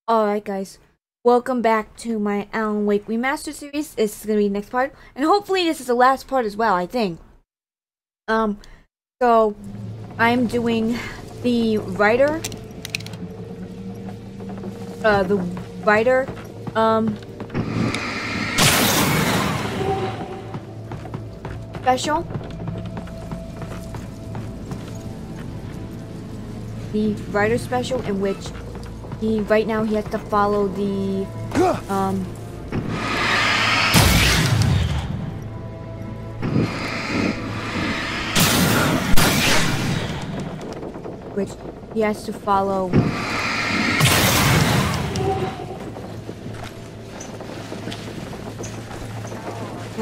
Alright guys, welcome back to my Alan Wake Remastered series. This is going to be the next part, and hopefully this is the last part as well, I think. So, I'm doing the writer, special. The writer special in which right now he has to follow the which he has to follow he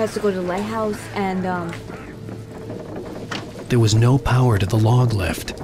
has to go to the lighthouse and There was no power to the log lift.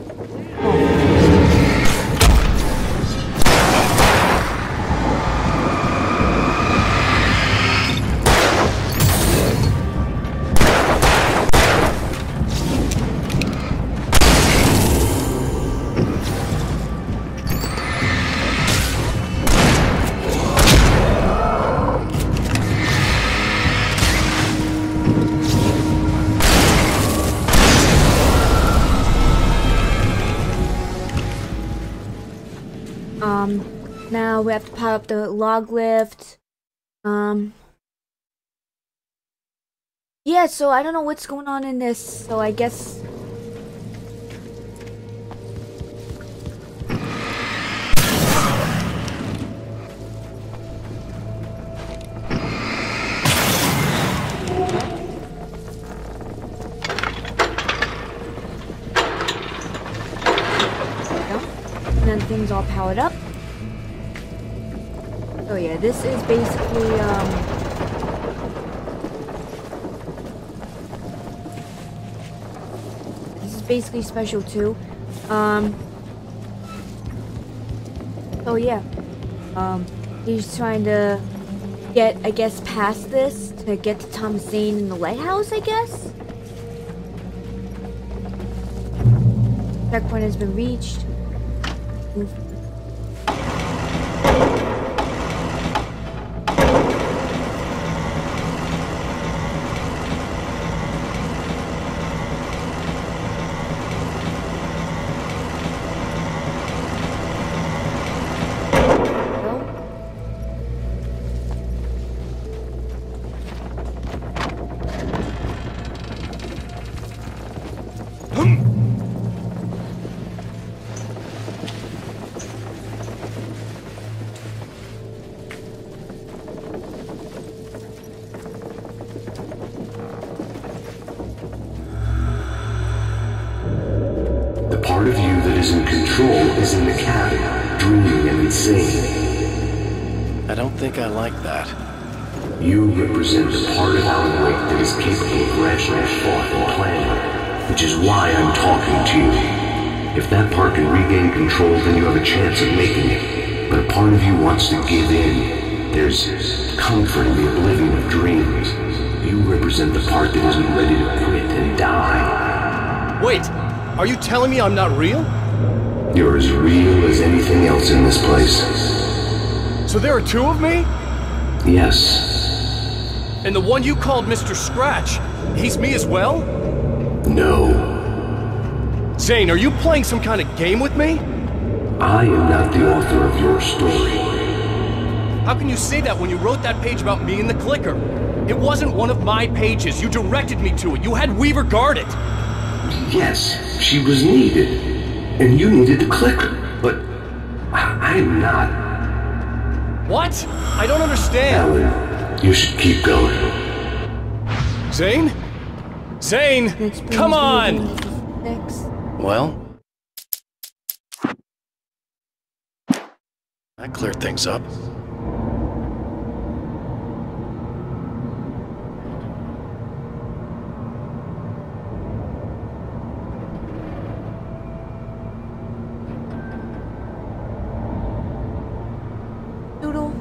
now we have to power up the log lift. Yeah, so I don't know what's going on in this, so I guess and then things all powered up. So yeah, this is basically special too. So yeah, he's trying to get, I guess, past this to get to Thomas Zane in the lighthouse, I guess. Checkpoint has been reached. The part of you that is in control is in the cabin, dreaming and insane. I don't think I like that. You represent the part of Alan Wake that is capable of rational thought and planning, which is why I'm talking to you. If that part can regain control, then you have a chance of making it. But a part of you wants to give in. There's comfort in the oblivion of dreams. You represent the part that isn't ready to quit and die. Wait! Are you telling me I'm not real? You're as real as anything else in this place. So there are two of me? Yes. And the one you called Mr. Scratch, he's me as well? No. Zane, are you playing some kind of game with me? I am not the author of your story. How can you say that when you wrote that page about me in the clicker? It wasn't one of my pages. You directed me to it. You had Weaver guard it. Yes, she was needed, and you needed to click her, but I'm not. What? I don't understand. Alan, you should keep going. Zane? Zane, come on! Well, that cleared things up. Doodle.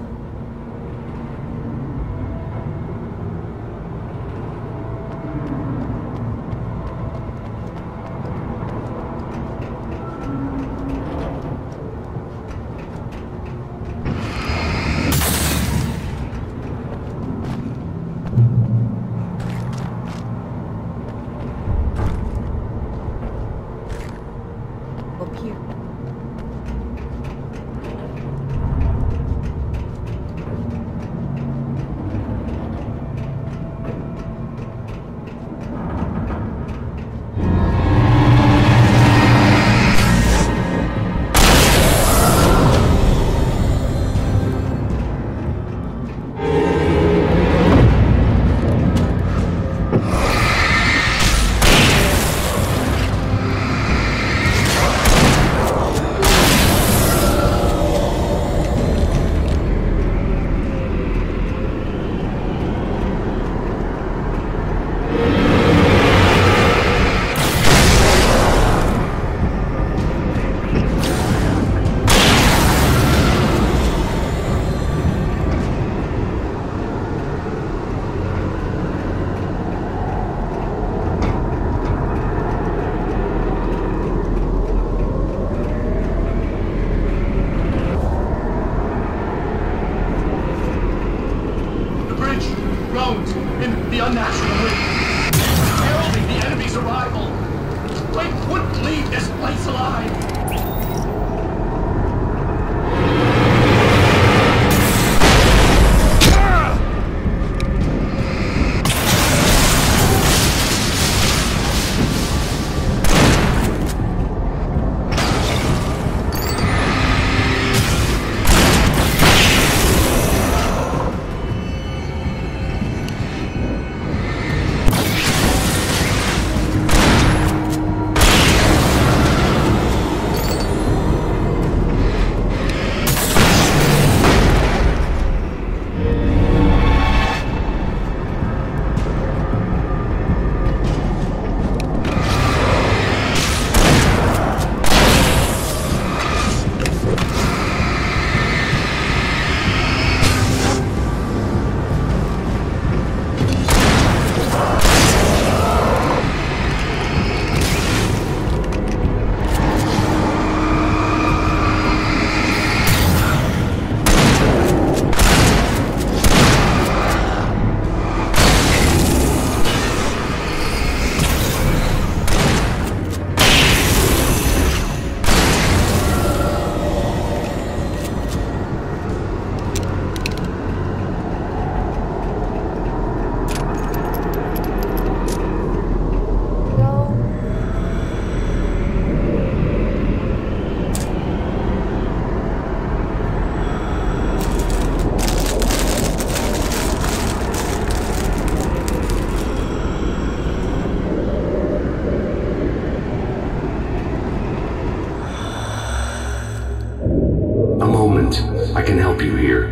moment. I can help you here.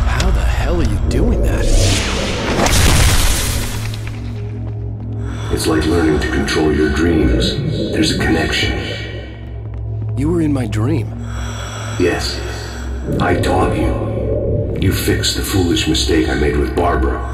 How the hell are you doing that? It's like learning to control your dreams. There's a connection. You were in my dream. Yes, I taught you. You fixed the foolish mistake I made with Barbara.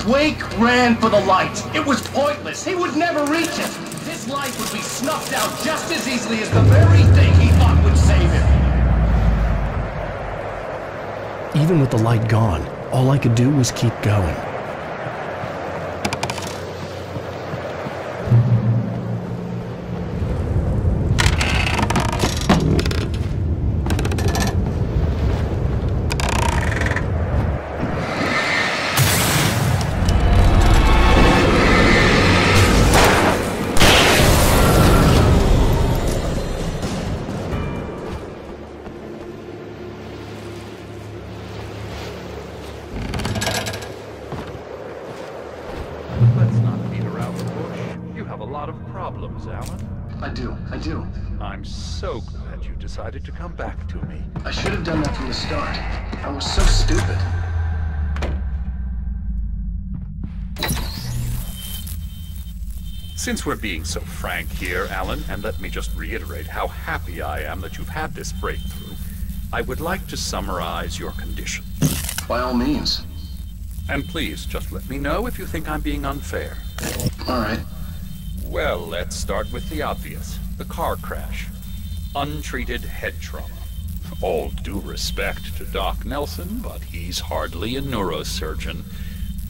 Wake ran for the light. It was pointless. He would never reach it. His life would be snuffed out just as easily as the very thing he thought would save him. Even with the light gone, all I could do was keep going. Let's not beat around the bush. You have a lot of problems, Alan. I do. I'm so glad you decided to come back to me. I should have done that from the start. I was so stupid. Since we're being so frank here, Alan, and let me just reiterate how happy I am that you've had this breakthrough, I would like to summarize your condition. By all means. And please, just let me know if you think I'm being unfair. All right. Well, let's start with the obvious. The car crash. Untreated head trauma. All due respect to Doc Nelson, but he's hardly a neurosurgeon.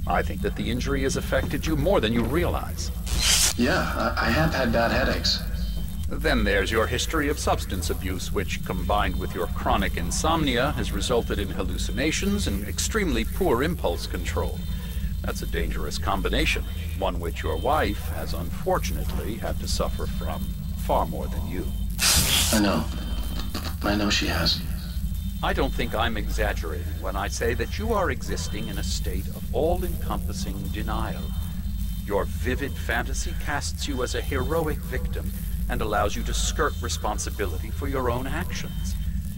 I think that the injury has affected you more than you realize. Yeah, I have had bad headaches. Then there's your history of substance abuse, which, combined with your chronic insomnia, has resulted in hallucinations and extremely poor impulse control. That's a dangerous combination, one which your wife has unfortunately had to suffer from far more than you. I know she has. I don't think I'm exaggerating when I say that you are existing in a state of all-encompassing denial. Your vivid fantasy casts you as a heroic victim and allows you to skirt responsibility for your own actions.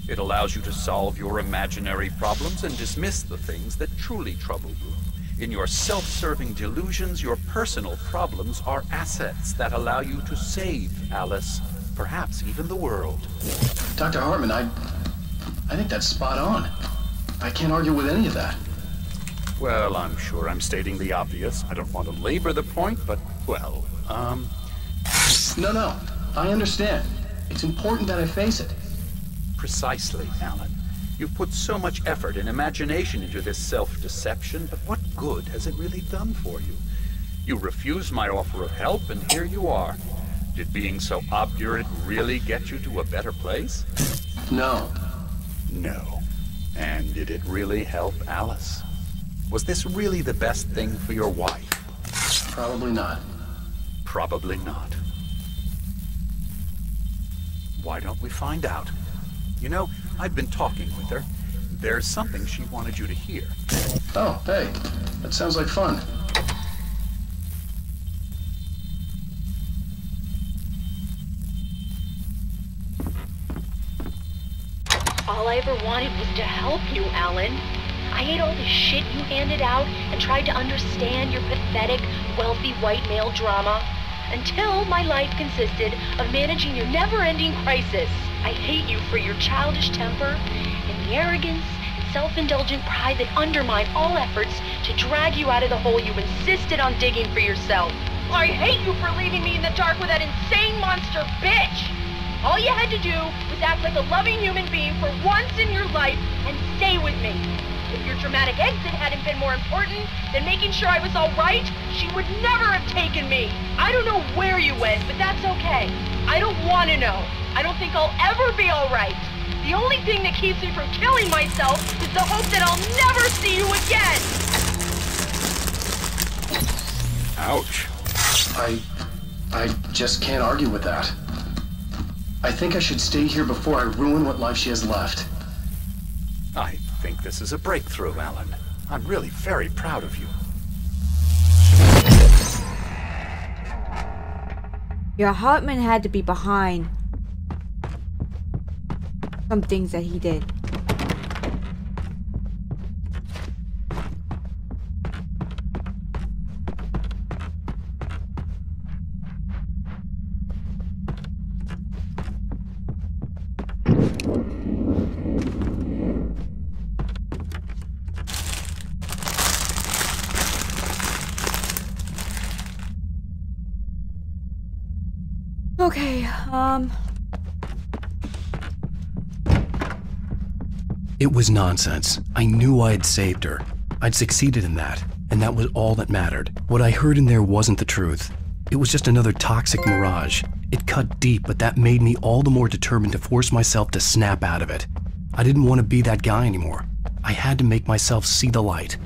It allows you to solve your imaginary problems and dismiss the things that truly trouble you. In your self-serving delusions, your personal problems are assets that allow you to save Alice, perhaps even the world. Dr. Hartman, I think that's spot on. I can't argue with any of that. Well, I'm sure I'm stating the obvious. I don't want to labor the point, but, well, No, I understand. It's important that I face it. Precisely, Alan. You've put so much effort and imagination into this self-deception, but what good has it really done for you? You refused my offer of help, and here you are. Did being so obdurate really get you to a better place? No. No. And did it really help Alice? Was this really the best thing for your wife? Probably not. Probably not. Why don't we find out? You know, I've been talking with her. There's something she wanted you to hear. Oh, hey. That sounds like fun. All I ever wanted was to help you, Alan. I ate all the shit you handed out and tried to understand your pathetic, wealthy white male drama, until my life consisted of managing your never-ending crisis. I hate you for your childish temper and the arrogance and self-indulgent pride that undermine all efforts to drag you out of the hole you insisted on digging for yourself. I hate you for leaving me in the dark with that insane monster bitch! All you had to do was act like a loving human being for once in your life and stay with me. If your dramatic exit hadn't been more important than making sure I was all right, she would never have taken me. I don't know where you went, but that's okay. I don't want to know. I don't think I'll ever be all right. The only thing that keeps me from killing myself is the hope that I'll never see you again. Ouch. I just can't argue with that. I think I should stay here before I ruin what life she has left. I think this is a breakthrough, Alan. I'm really very proud of you. Yeah, Hartman had to be behind some things that he did. Okay, It was nonsense. I knew I had saved her. I'd succeeded in that, and that was all that mattered. What I heard in there wasn't the truth. It was just another toxic mirage. It cut deep, but that made me all the more determined to force myself to snap out of it. I didn't want to be that guy anymore. I had to make myself see the light.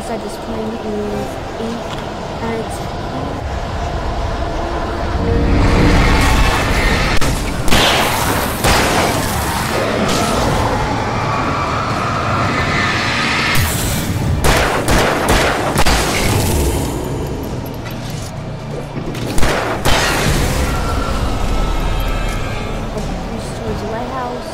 inside this plane is 8 out of 10. Towards the lighthouse.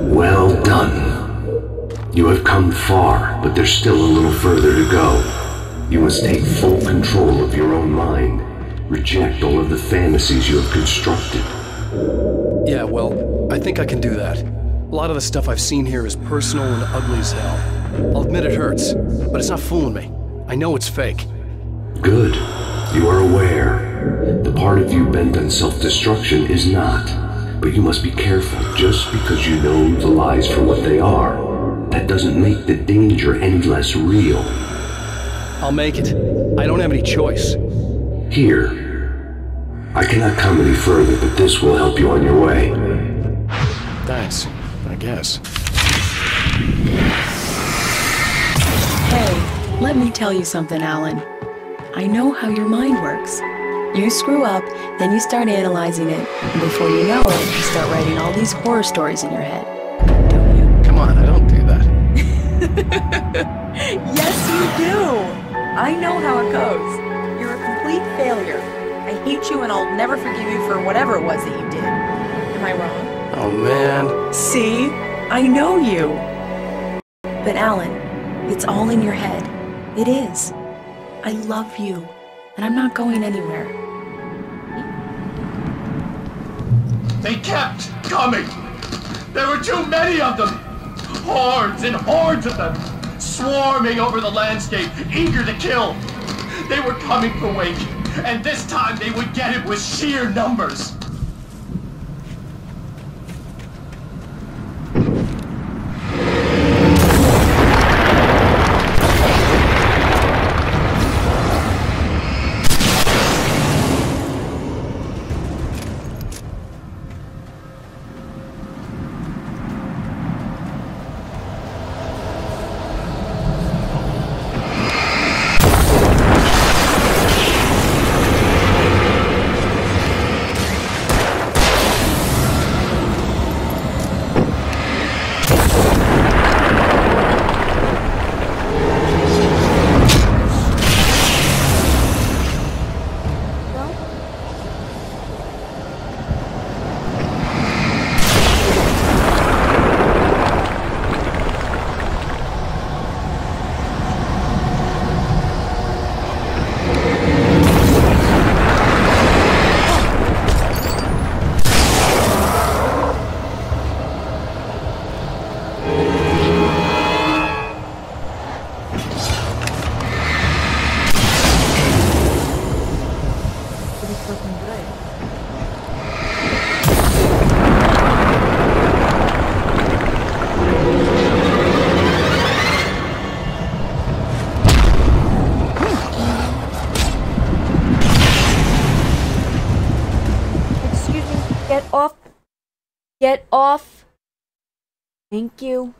Well done. You have come far, but there's still a little further to go. You must take full control of your own mind. Reject all of the fantasies you have constructed. Yeah, well, I think I can do that. A lot of the stuff I've seen here is personal and ugly as hell. I'll admit it hurts, but it's not fooling me. I know it's fake. Good. You are aware. The part of you bent on self-destruction is not. But you must be careful. Just because you know the lies for what they are, that doesn't make the danger any less real. I'll make it. I don't have any choice. Here. I cannot come any further, but this will help you on your way. Thanks, I guess. Hey, let me tell you something, Alan. I know how your mind works. You screw up, then you start analyzing it, and before you know it, you start writing all these horror stories in your head. Don't you? Come on, I don't do that. Yes, you do! I know how it goes. You're a complete failure. I hate you and I'll never forgive you for whatever it was that you did. Am I wrong? Oh, man. See? I know you. But Alan, it's all in your head. It is. I love you, and I'm not going anywhere. They kept coming. There were too many of them. Hordes and hordes of them, swarming over the landscape, eager to kill. They were coming for Wake, and this time they would get it with sheer numbers. Get off. Thank you.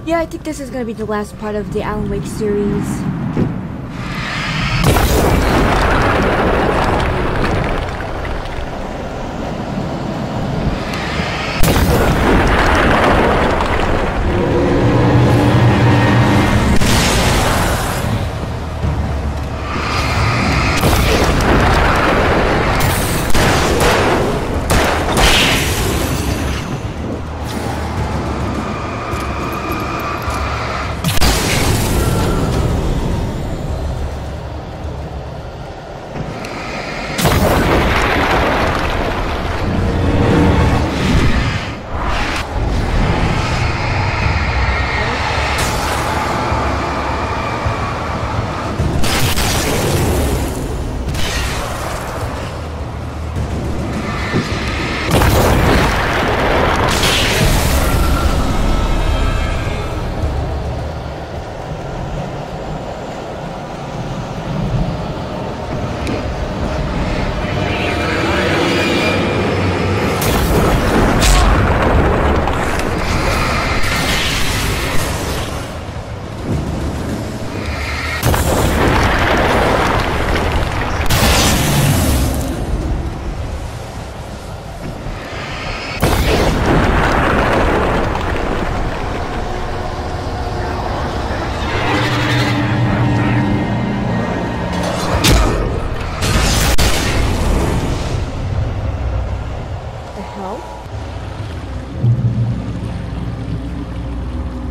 Yeah, I think this is gonna be the last part of the Alan Wake series.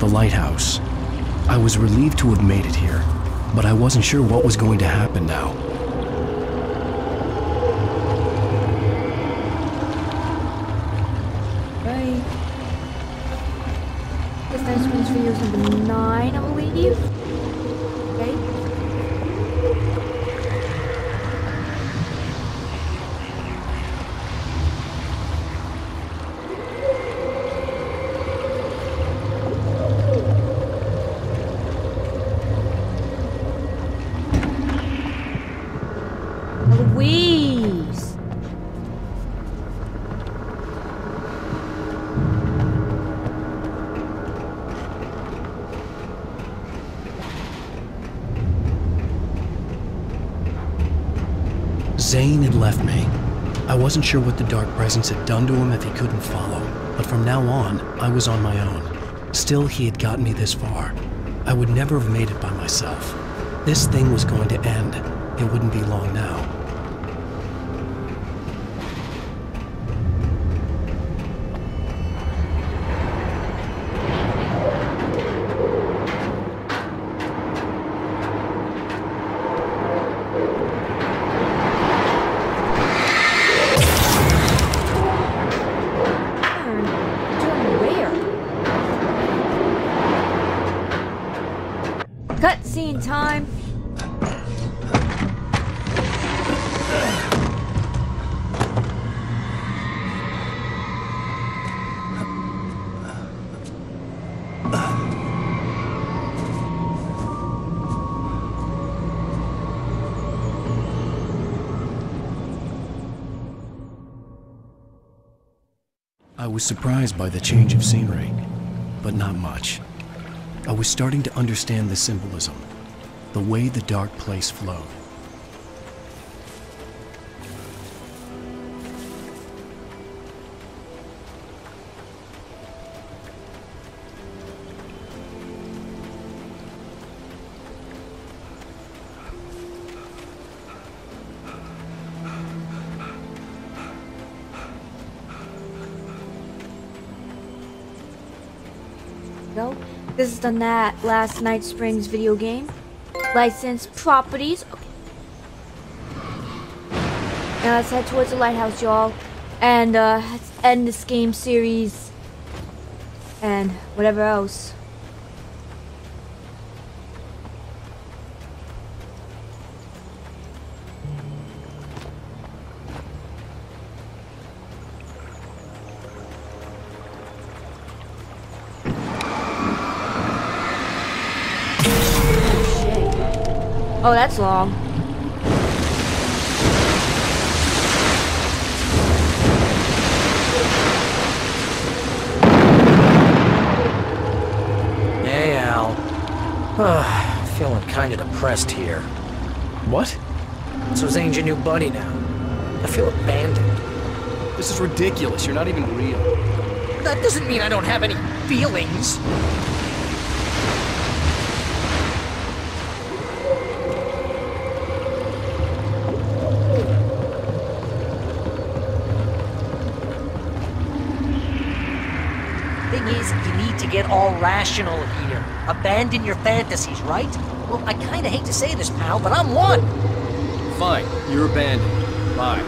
The lighthouse. I was relieved to have made it here, but I wasn't sure what was going to happen now. Right. This next one's video number 9, I believe. Okay. Louise! Zane had left me. I wasn't sure what the dark presence had done to him if he couldn't follow, but from now on, I was on my own. Still, he had gotten me this far. I would never have made it by myself. This thing was going to end. It wouldn't be long now. Cutscene time. I was surprised by the change of scenery, but not much. I was starting to understand the symbolism, the way the dark place flowed. Go. This is the last Night Springs video game. License properties. Okay. Now let's head towards the lighthouse, y'all. And let's end this game series. And whatever else. Oh, that's long. Feeling kinda depressed here. What? So Zane's your new buddy now. I feel abandoned. This is ridiculous. You're not even real. That doesn't mean I don't have any feelings. Thing is, you need to get all rational here. Abandon your fantasies, right? Well, I kinda hate to say this, pal, but I'm one. Fine. You're abandoned. Bye.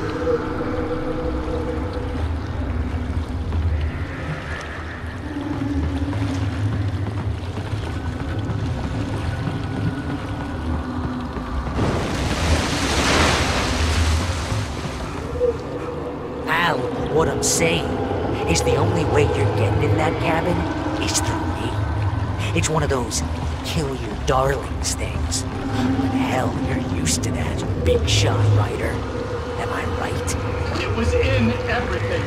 Al, what I'm saying is the only way you're getting in that cabin is through me. It's one of those kill your darlings things. But hell, you're used to that, big shot writer. Am I right? It was in everything.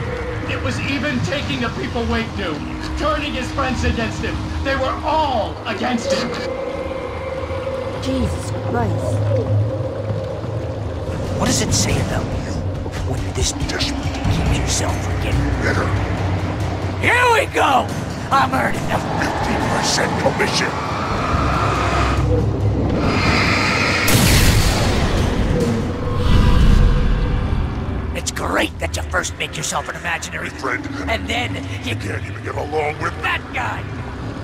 It was even taking the people Wade knew, turning his friends against him. They were all against him. Jesus Christ. What does it say about you when you're this desperate to keep yourself from getting better? Here we go! I'm earning a 50% commission. It's great that you first make yourself an imaginary friend, and then you can't even get along with that guy.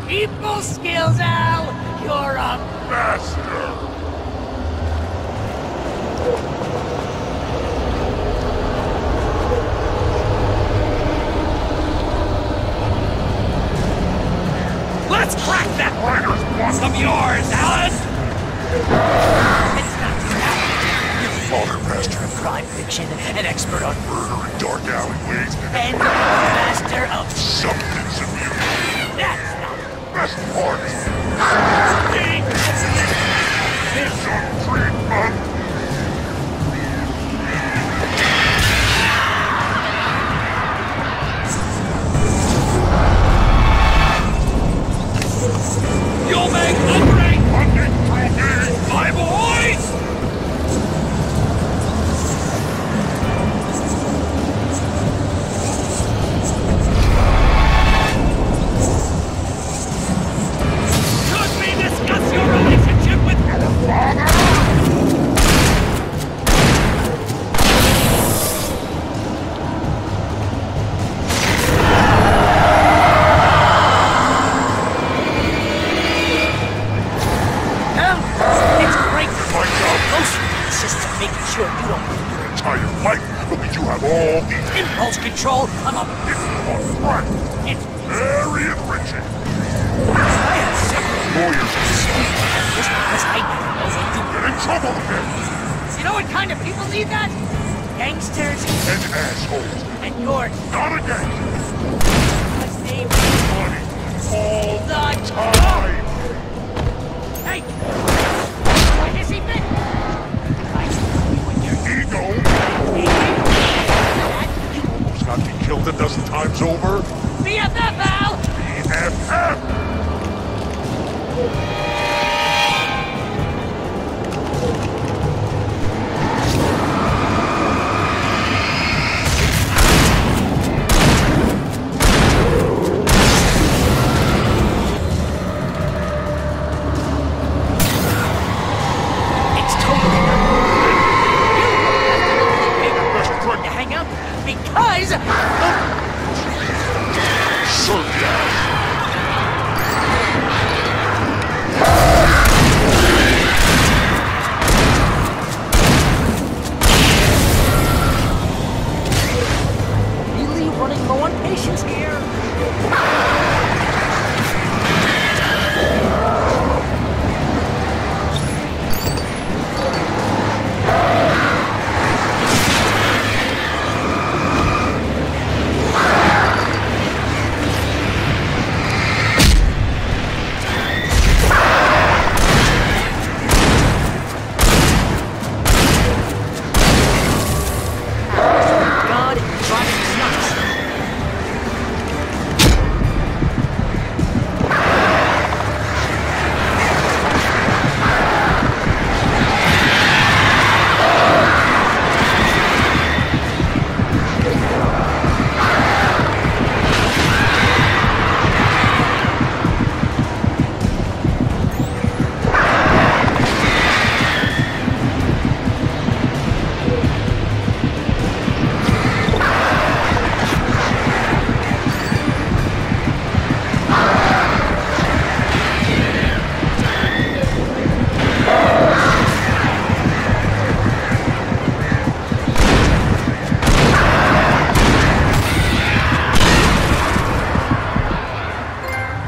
People skills, Al! You're a master! Let's crack that writer's block of yours, Alan! It's not that. You're a master of crime fiction, an expert on murder and dark alleyways, and a master of substance abuse. That's not the best part. It's a treatment. You'll make a great hunting trophy, my boys! Could we discuss your relationship with our father? Sure you don't live your entire life, but you have all the impulse control of a difficult friend. It's very enriching. I have several lawyers just because I never know when to get in trouble again. You know what kind of people need that? Gangsters and assholes. And you're not a gangster. Because they make money all the time. Hey! Why is he big? You almost got me killed a dozen times over. BFF, Al! BFF!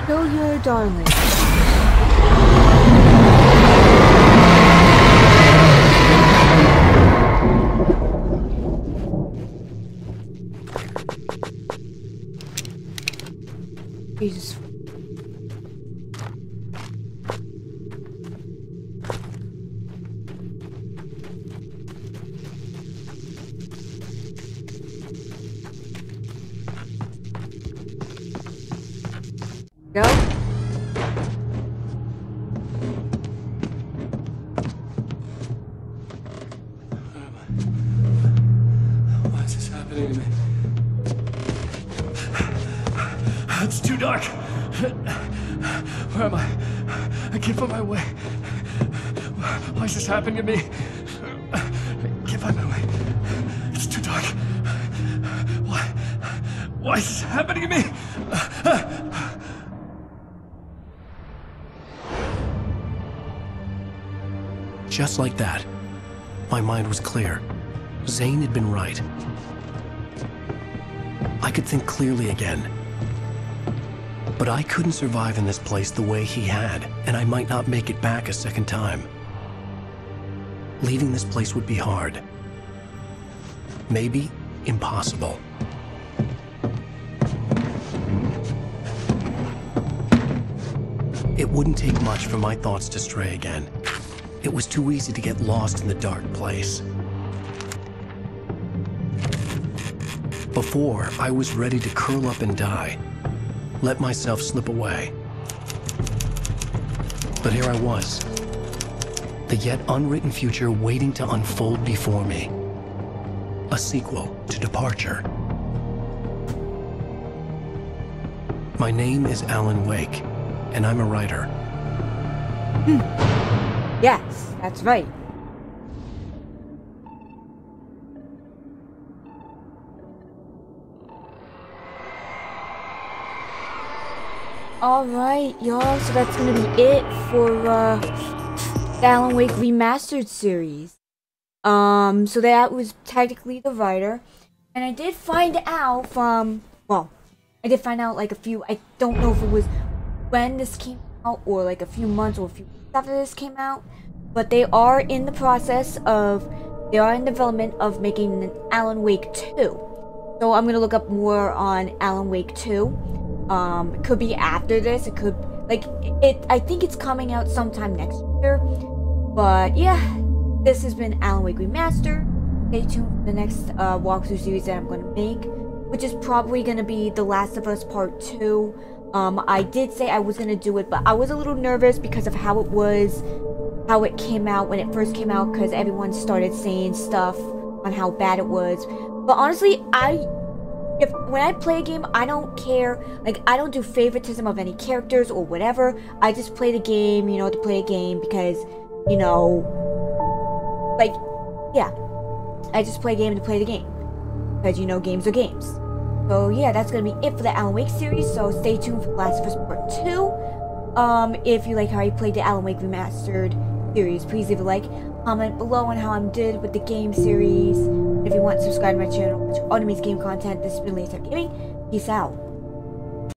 Kill your darling. Jesus. Go. Why is this happening to me? It's too dark. Where am I? I can't find my way. Why is this happening to me? I can't find my way. It's too dark. Why is this happening to me? Just like that, my mind was clear. Zane had been right. I could think clearly again. But I couldn't survive in this place the way he had, and I might not make it back a second time. Leaving this place would be hard. Maybe impossible. It wouldn't take much for my thoughts to stray again. It was too easy to get lost in the dark place. Before, I was ready to curl up and die, let myself slip away. But here I was, the yet unwritten future waiting to unfold before me. A sequel to Departure. My name is Alan Wake, and I'm a writer. Yes, that's right. Alright, y'all, so that's gonna be it for the Alan Wake Remastered series. So that was technically the writer. And I did find out from, well, I did find out like a few, I don't know if it was when this came out or like a few months or a few weeks after this came out, but they are in the process of, they are in development of making an Alan Wake 2. So I'm gonna look up more on Alan Wake 2. It could be after this, it could, like, I think it's coming out sometime next year. But yeah, this has been Alan Wake Remastered. Stay tuned for the next walkthrough series that I'm gonna make, which is probably gonna be The Last of Us Part 2. I did say I was gonna do it, but I was a little nervous because of how it came out when it first came out, because everyone started saying stuff on how bad it was. But honestly, when I play a game, I don't care, like, I don't do favoritism of any characters or whatever. I just play the game, you know, to play a game because, you know, like, yeah, I just play a game to play the game, because, you know, games are games. So yeah, that's gonna be it for the Alan Wake series, so stay tuned for The Last of Us Part 2. If you like how I played the Alan Wake Remastered series, please leave a like, comment below on how I did with the game series. If you want to subscribe to my channel, watch all the game content, this has been Lighthouse Gaming. Peace out.